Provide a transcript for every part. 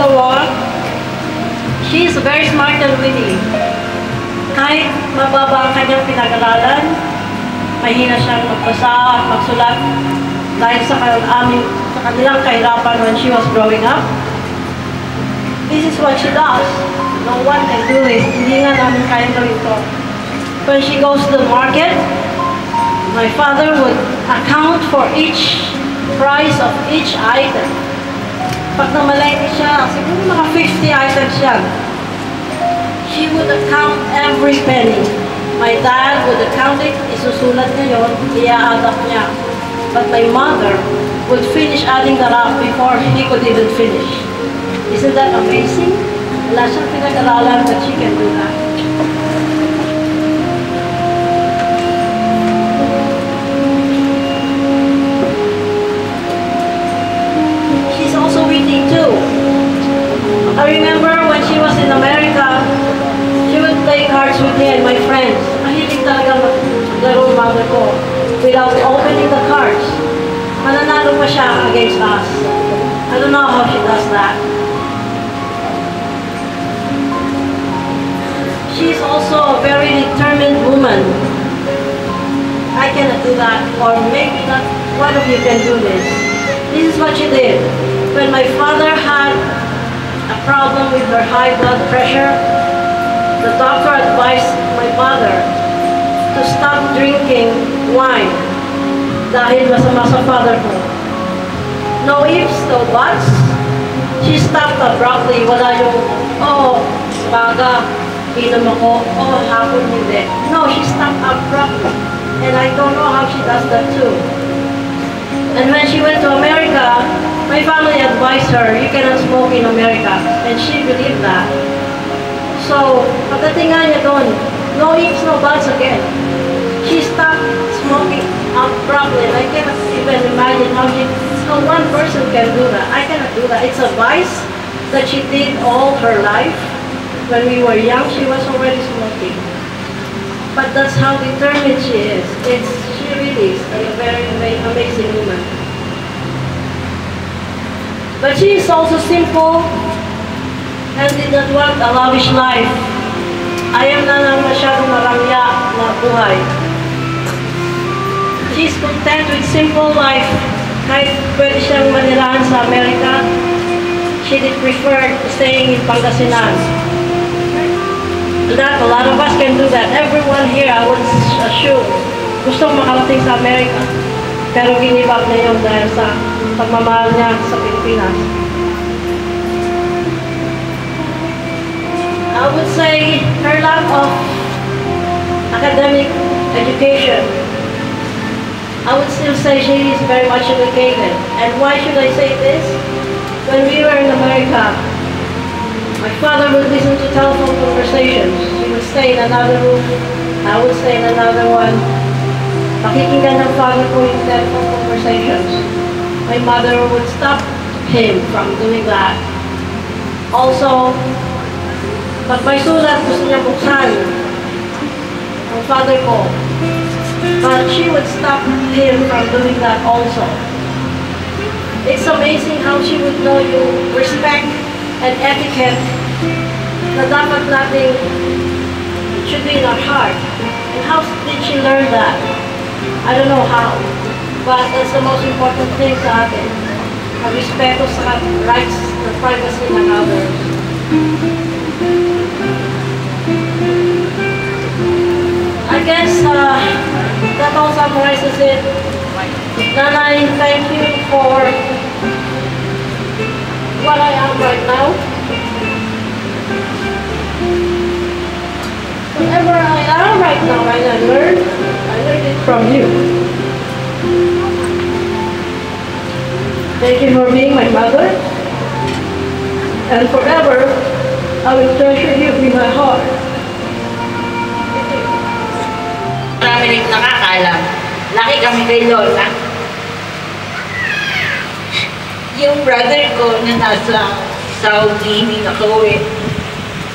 pangalawa, she is very smart and witty. Kahit mababa ang kanyang pinag-aralan, mahina siyang magbasa at magsulat dahil sa kanilang kahirapan when she was growing up. This is what she does. No one can do it. Hindi nga namin kayang gawin ito. When she goes to the market, my father would account for each price of each item. Pag namalay siya, siguro mga 50 items yan. She would account every penny. My dad would account it, isusulat niya yun, i-add up niya. But my mother would finish adding that up before he could even finish. Isn't that amazing? Wala siyang pinag-aralan, but she can do that. She's also witty too. I remember when she was in America, she would play cards with me and my friends. Mahilig talaga maglaro mother ko without opening the cards. Mananalo pa siya against us. I don't know how she does that. She's also a very determined woman. I cannot do that, or maybe not one of you can do this. This is what she did. When my father had a problem with her high blood pressure, the doctor advised my mother to stop drinking wine dahil masama sa father ko. No ifs, no buts. She stopped abruptly. Wala yung, oh, baga, inom ako, oh, hapon hindi. No, she stopped abruptly. And I don't know how she does that too. And when she went to America, my family advised her, you cannot smoke in America. And she believed that. So, pagdating nga niya doon, no ifs, no buts again. She stopped smoking abruptly. I cannot even imagine how one person can do that. I cannot do that. It's a vice that she did all her life. When we were young, she was already smoking. But that's how determined she is. She really is a very amazing woman. But she is also simple and did not want a lavish life. Ayaw na lang masyadong marangya na buhay. She is content with simple life. Kahit pwede siyang manirahan sa Amerika, she did prefer staying in Pangasinan. That a lot of us can do that. Everyone here, I would assume, gustong makarating sa Amerika. Pero give up na yun dahil sa pagmamahal niya sa Pilipinas. I would say her lack of academic education. I would still say she is very much educated. And why should I say this? When we were in America, my father would listen to telephone conversations. He would stay in another room. I would stay in another one. Pakikinggan ng father ko yung telephone conversations. My mother would stop him from doing that. Also, pag may sulat, gusto niya buksan ang father ko. But she would stop him from doing that also. It's amazing how she would know yung respect and etiquette na dapat natin should be in our heart. And how did she learn that? I don't know how. But that's the most important thing sa atin. Ang respeto sa rights and privacy ng others. I guess that all summarizes it. Nanay, thank you for what I am right now. Whatever I am right now, I learned it from you. Thank you for being my mother. And forever, I will treasure you in my heart. Marami rin nakakaalam. Laki kami kay Lola. Yung brother ko na nasa Saudi, hindi nakauwi.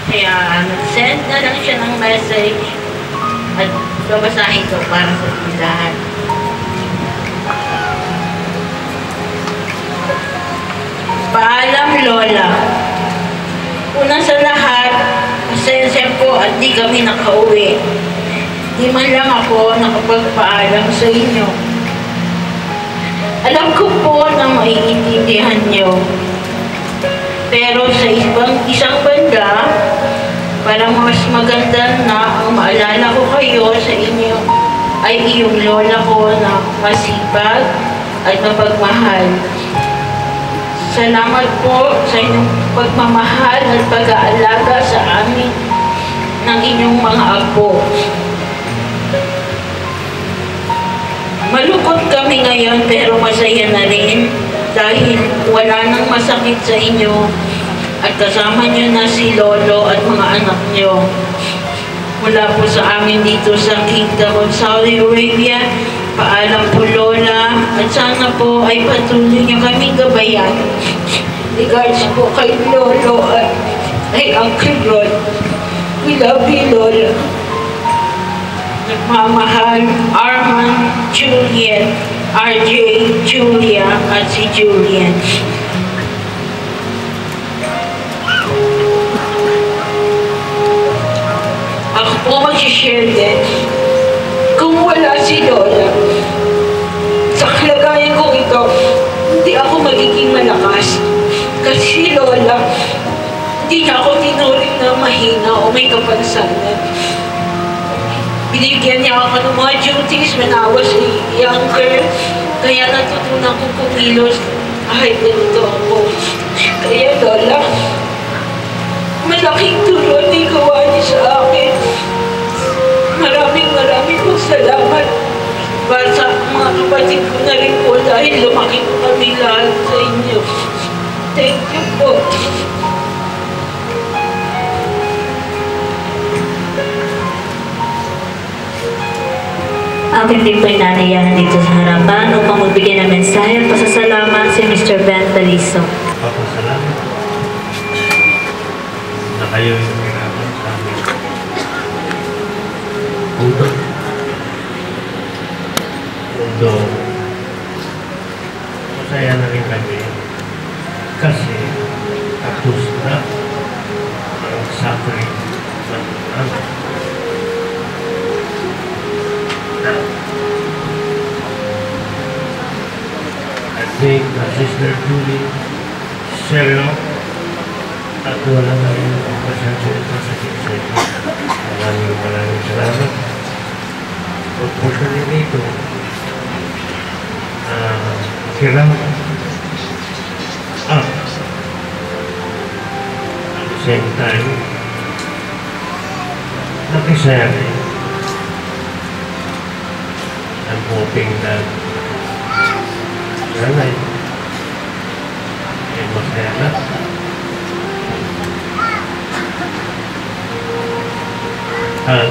Kaya nag-send na lang siya ng message at babasahin ko para sa lahat. Paalam, Lola. una sa lahat, pasensya po at di kami nakauwi. Di man lang ako nakapagpaalam sa inyo. Alam ko po na maiintindihan niyo. Pero sa isang banda, parang mas maganda na ang maalala ko kayo sa inyo ay iyong lola ko na masipag at mapagmahal. Salamat po sa inyong pagmamahal at pag-aalaga sa amin ng inyong mga apo. Malungkot kami ngayon pero masaya na rin dahil wala nang masakit sa inyo at kasama nyo na si Lolo at mga anak nyo. Mula po sa amin dito sa Kingdom of Saudi Arabia, paalam po Lola at sana po ay patuloy nyo kaming gabayan. Regards po kay Lolo at kay Uncle Rod. We love you, Lola. Nagmamahal, Arman, Juliet, RJ, Julia, at si Julian. Ako po mag-share din. Kung wala si Lola, sa kalagayan kong ito, hindi ako magiging malakas. Kasi si Lola, hindi niya ako tinuring na mahina o may kapansanan. Binigyan niya ako ng mga duties when I was younger. Kaya natutunan ko kumilos kahit ganito ako. Kaya Lola, malaking tulong na gawa niya sa akin. Maraming pong salamat. Para sa mga kapatid ko na rin po dahil lumaki ko kami lahat sa inyo. Thank you po. Aking din po inanayahan dito sa harapan upang magbigay ng mensahe at pasasalamat si Mr. Ben Taliso. Papasalamat na kayo yung ginagawa sa amin. Although, masaya na rin kami kasi tapos na ang suffering ng namin. I think Sister Julie, Cheryl, at wala na rin ang pasensya ito sa kinsa. Maraming salamat. Unfortunately ito, hirap up. At the same time, nakisaya rin. I'm hoping that your life ay masaya na. At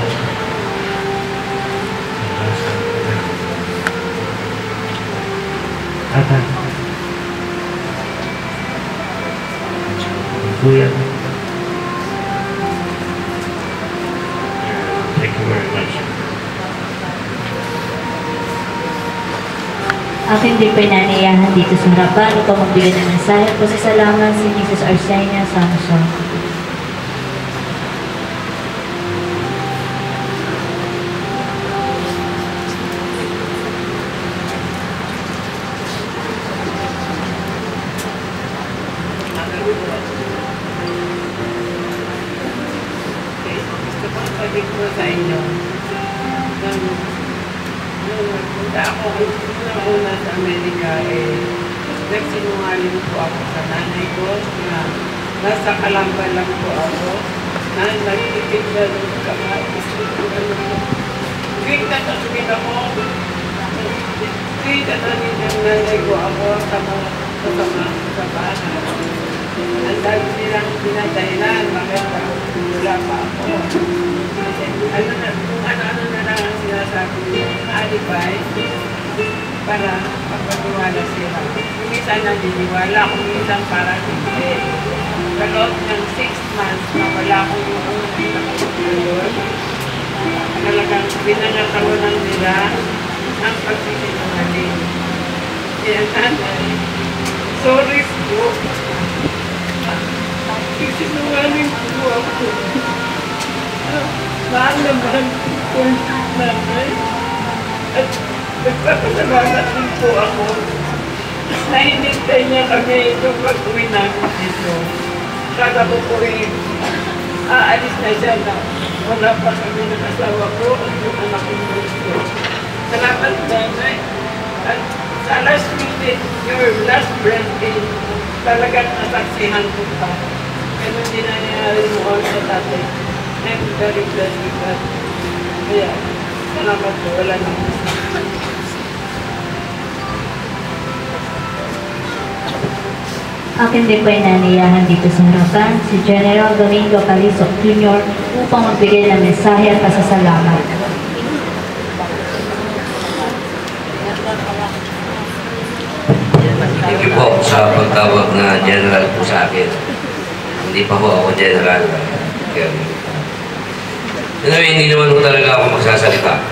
Kuya, thank you very much. Aking din po inanayahan dito sa harapan upang magbigay ng mensahe at pasasalamat si Mrs. Arsenia Samson. Gusto ko sabihin ko sa inyo nung nagpunta ako una sa Amerika, nagsinungaling po ako sa nanay ko na nasa Kalamba lang po ako na nagtitig na nung kamatis ko tuwing tatawin ako tuwing tatawin ng nanay ko ako sa mga kasama sa bahay. Ang dami nilang pinadahilan, bakit wala pa ako. Kasi ano na lang ang sinasabi ng alibay para pagpatiwala sila. Kung minsan naniniwala, kung minsan parang hindi. Sa loob ng 6 months na wala akong ngayon, talagang pinangatawanan nila ang pagsisinungaling. Kaya nanay, sorry po. Sinungaling po ako. Mahal na mahal po yung nanay. At nagpapasalamat din po ako na hinintay niya kami itong pag-uwi namin dito. Kala ko po aalis na siya na wala pa kami ng asawa ko at yung anak ko gusto. Salamat nanay. At sa last minute, your last birthday, talagang nasaksihan ko pa. Kaya hindi na nangyari mo all sa tatay. I'm very blessed with that. Kaya, salamat po. Wala na. Akin din po ay naniyahan dito sa harapan si General Domingo Calisok Jr. upang magbigay ng mensahe at pasasalamat. Thank you po sa pagtawag na general po sa akin. Hindi pa po ako general. Anyway, hindi naman po talaga ako magsasalita.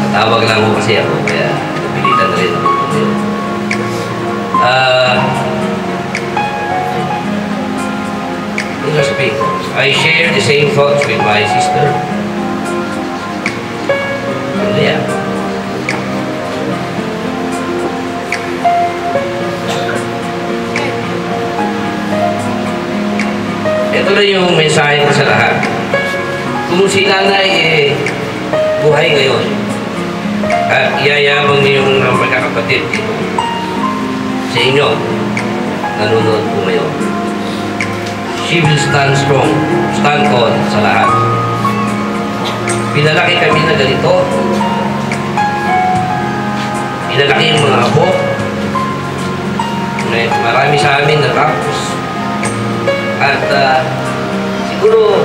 Natawag lang po kasi ako, kaya napilitan na rin ako po ngayon. I share the same thoughts with my sister. Yeah. Ito na yung mensahe ko sa lahat. Kung si nanay buhay ngayon at iyayabang niyo yung magkakapatid dito sa inyo, nanonood po ngayon, she will stand strong, stand on sa lahat. Pinalaki kami na ganito. Pinalaki yung mga apo. Marami sa amin natapos. At siguro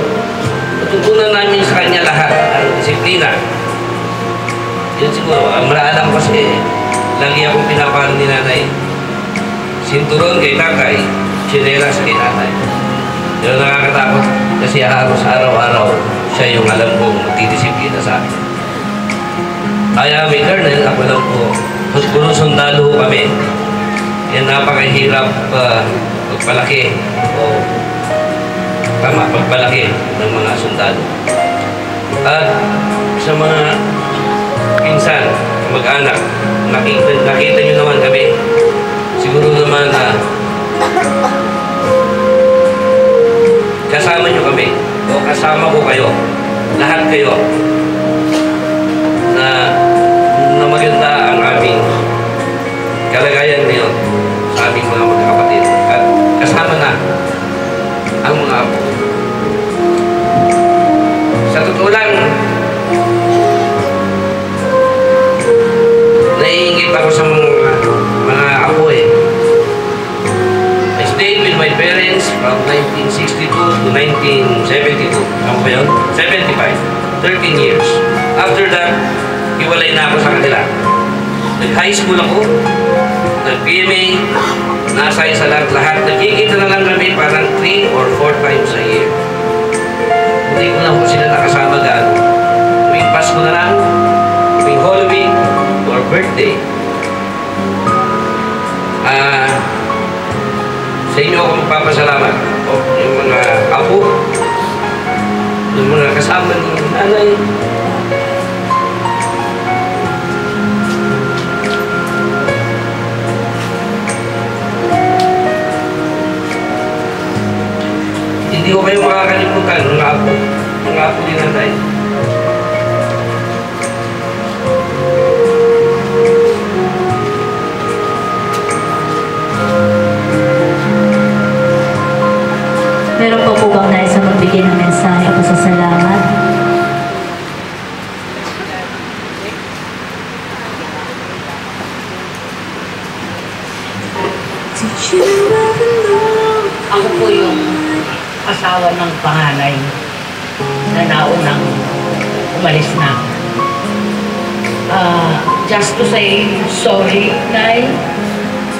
natutunan namin sa kanya lahat ang disiplina. Yun siguro. Ang maraalam kasi lagi akong pinapalo ni nanay. Sinturon kay tatay, chinelas kay tatay. Yun nakakatakot kasi halos araw-araw siya yung alam kong magdidisiplina sa akin. Kaya may colonel, ako lang po, puro sundalo kami. Yan napakahirap pagpalaki o pagpalaki ng mga sundalo. At sa mga pinsan, mag-anak, nakita nyo naman kami. Siguro naman na kasama nyo kami o kasama ko kayo, lahat kayo na maganda ang aming kalagayan ngayon sa aming mga magkakapatid at kasama na ang mga apo. Sa totoo lang, naiingit ako sa mga apo I stayed with my parents from 1962 to 1972. Ano ba yun? 75. 13 years. After that, hiwalay na ako sa kanila. Nag-high school ako. Nag-PMA. Nasay sa lahat. Nagkikita na lang kami parang 3 or 4 times a year. Hindi ko na po sila nakasama gaano. Tuwing Pasko na lang, tuwing Halloween, or birthday. Sa inyo ako magpapasalamat. Yung mga apo, yung mga kasama ni nanay. Hindi ko kayo makakalimutan, mga apo ni nanay. Meron po bang nais na magbigay ng mensahe o pasasalamat? Ako po yung asawa ng panganay na naunang umalis na. Just to say sorry, Nay.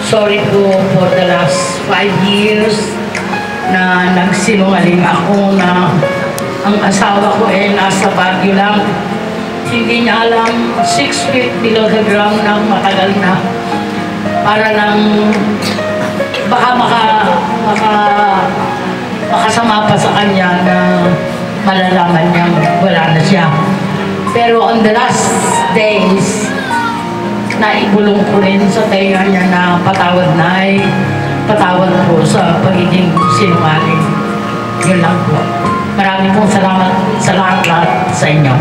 Sorry po for the last 5 years na nagsinungaling ako na ang asawa ko nasa Baguio lang. Hindi niya alam 6 feet below the ground na matagal na. Para lang baka makasama pa sa kanya na malalaman niya wala na siya. Pero on the last days, naibulong ko rin sa tenga niya na patawad na ay patawad po sa pagiging sinungaling. Yun lang po. Maraming pong salamat sa lahat sa inyo.